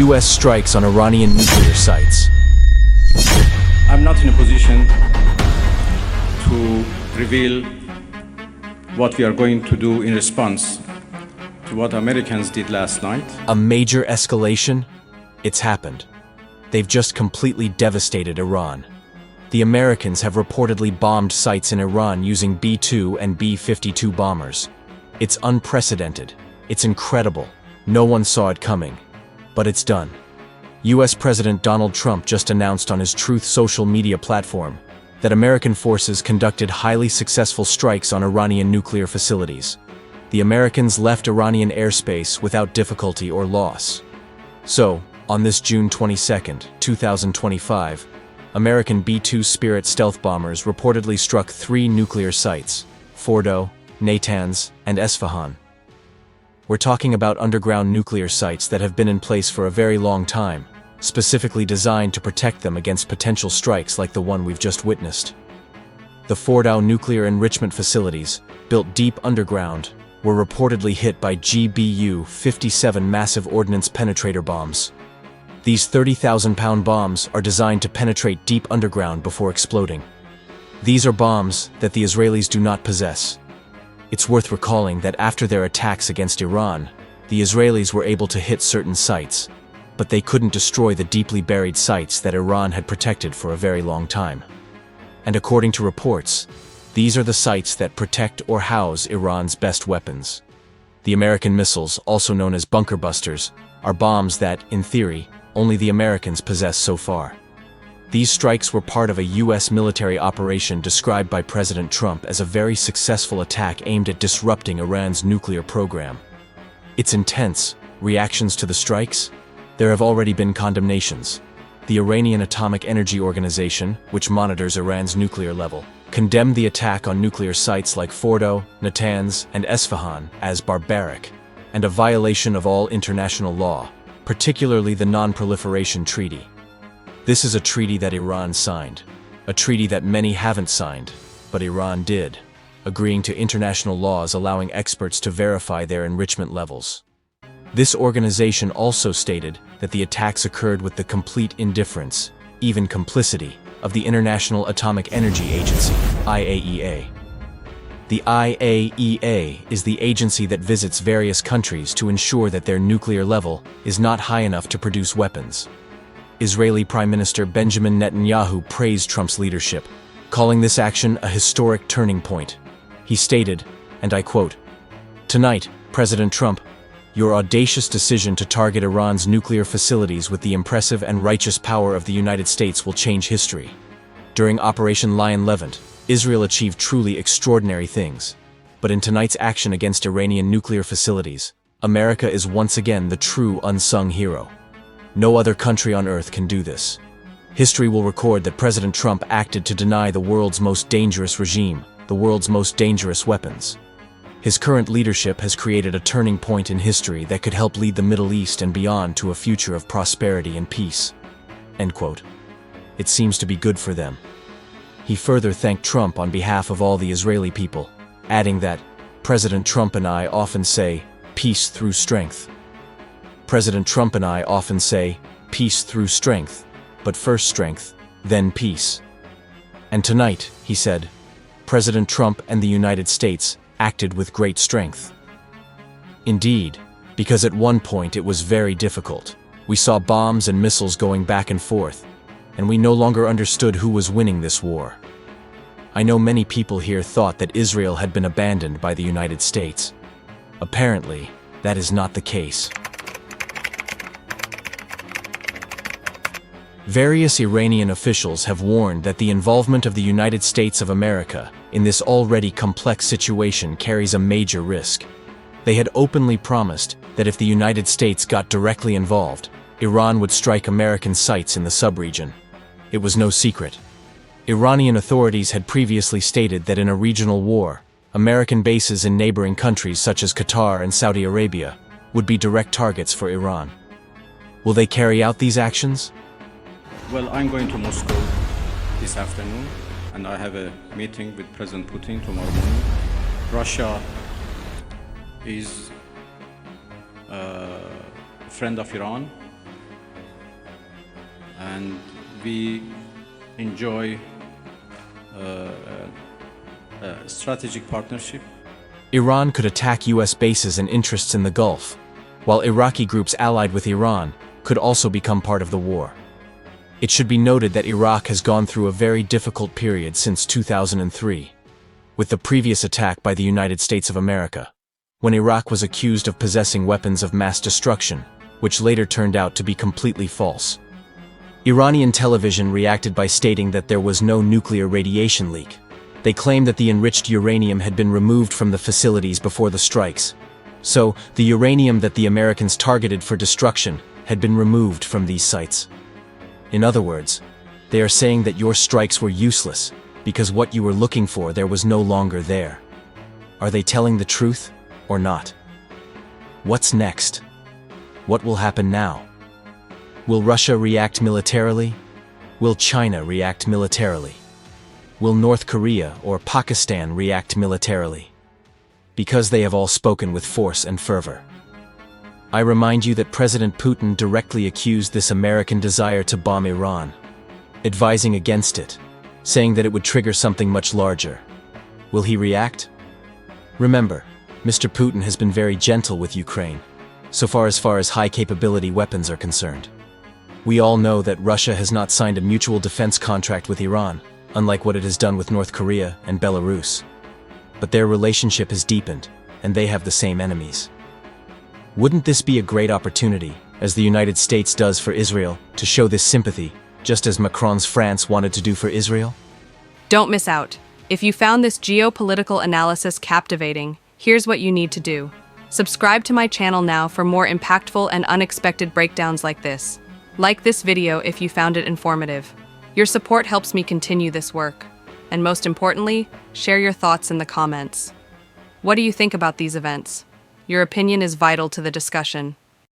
U.S. strikes on Iranian nuclear sites. I'm not in a position to reveal what we are going to do in response to what Americans did last night. A major escalation? It's happened. They've just completely devastated Iran. The Americans have reportedly bombed sites in Iran using B-2 and B-52 bombers. It's unprecedented. It's incredible. No one saw it coming. But it's done. U.S. President Donald Trump just announced on his Truth social media platform that American forces conducted highly successful strikes on Iranian nuclear facilities. The Americans left Iranian airspace without difficulty or loss. So, on this June 22, 2025, American B-2 Spirit stealth bombers reportedly struck 3 nuclear sites: Fordow, Natanz, and Esfahan. We're talking about underground nuclear sites that have been in place for a very long time, specifically designed to protect them against potential strikes like the one we've just witnessed. The Fordow nuclear enrichment facilities, built deep underground, were reportedly hit by GBU-57 Massive Ordnance Penetrator bombs. These 30,000-pound bombs are designed to penetrate deep underground before exploding. These are bombs that the Israelis do not possess. It's worth recalling that after their attacks against Iran, the Israelis were able to hit certain sites, but they couldn't destroy the deeply buried sites that Iran had protected for a very long time. And according to reports, these are the sites that protect or house Iran's best weapons. The American missiles, also known as bunker busters, are bombs that, in theory, only the Americans possess so far. These strikes were part of a U.S. military operation described by President Trump as a very successful attack aimed at disrupting Iran's nuclear program. It's intense. Reactions to the strikes? There have already been condemnations. The Iranian Atomic Energy Organization, which monitors Iran's nuclear level, condemned the attack on nuclear sites like Fordow, Natanz, and Esfahan as barbaric and a violation of all international law, particularly the Non-Proliferation Treaty. This is a treaty that Iran signed, a treaty that many haven't signed, but Iran did, agreeing to international laws allowing experts to verify their enrichment levels. This organization also stated that the attacks occurred with the complete indifference, even complicity, of the International Atomic Energy Agency, IAEA. The IAEA is the agency that visits various countries to ensure that their nuclear level is not high enough to produce weapons. Israeli Prime Minister Benjamin Netanyahu praised Trump's leadership, calling this action a historic turning point. He stated, and I quote, "Tonight, President Trump, your audacious decision to target Iran's nuclear facilities with the impressive and righteous power of the United States will change history. During Operation Lion Levant, Israel achieved truly extraordinary things. But in tonight's action against Iranian nuclear facilities, America is once again the true unsung hero. No other country on earth can do this. History will record that President Trump acted to deny the world's most dangerous regime, the world's most dangerous weapons. His current leadership has created a turning point in history that could help lead the Middle East and beyond to a future of prosperity and peace." End quote. It seems to be good for them. He further thanked Trump on behalf of all the Israeli people, adding that, "President Trump and I often say, peace through strength. President Trump and I often say, peace through strength, but first strength, then peace. And tonight," he said, "President Trump and the United States acted with great strength." Indeed, because at one point it was very difficult. We saw bombs and missiles going back and forth, and we no longer understood who was winning this war. I know many people here thought that Israel had been abandoned by the United States. Apparently, that is not the case. Various Iranian officials have warned that the involvement of the United States of America in this already complex situation carries a major risk. They had openly promised that if the United States got directly involved, Iran would strike American sites in the sub-region. It was no secret. Iranian authorities had previously stated that in a regional war, American bases in neighboring countries such as Qatar and Saudi Arabia would be direct targets for Iran. Will they carry out these actions? Well, I'm going to Moscow this afternoon, and I have a meeting with President Putin tomorrow morning. Russia is a friend of Iran, and we enjoy a strategic partnership. Iran could attack U.S. bases and interests in the Gulf, while Iraqi groups allied with Iran could also become part of the war. It should be noted that Iraq has gone through a very difficult period since 2003, with the previous attack by the United States of America, when Iraq was accused of possessing weapons of mass destruction, which later turned out to be completely false. Iranian television reacted by stating that there was no nuclear radiation leak. They claimed that the enriched uranium had been removed from the facilities before the strikes. So, the uranium that the Americans targeted for destruction had been removed from these sites. In other words, they are saying that your strikes were useless because what you were looking for there was no longer there. Are they telling the truth or not? What's next? What will happen now? Will Russia react militarily? Will China react militarily? Will North Korea or Pakistan react militarily? Because they have all spoken with force and fervor. I remind you that President Putin directly accused this American desire to bomb Iran, advising against it, saying that it would trigger something much larger. Will he react? Remember, Mr. Putin has been very gentle with Ukraine, so far as high-capability weapons are concerned. We all know that Russia has not signed a mutual defense contract with Iran, unlike what it has done with North Korea and Belarus. But their relationship has deepened, and they have the same enemies. Wouldn't this be a great opportunity, as the United States does for Israel, to show this sympathy, just as Macron's France wanted to do for Israel? Don't miss out. If you found this geopolitical analysis captivating, here's what you need to do. Subscribe to my channel now for more impactful and unexpected breakdowns like this. Like this video if you found it informative. Your support helps me continue this work. And most importantly, share your thoughts in the comments. What do you think about these events? Your opinion is vital to the discussion.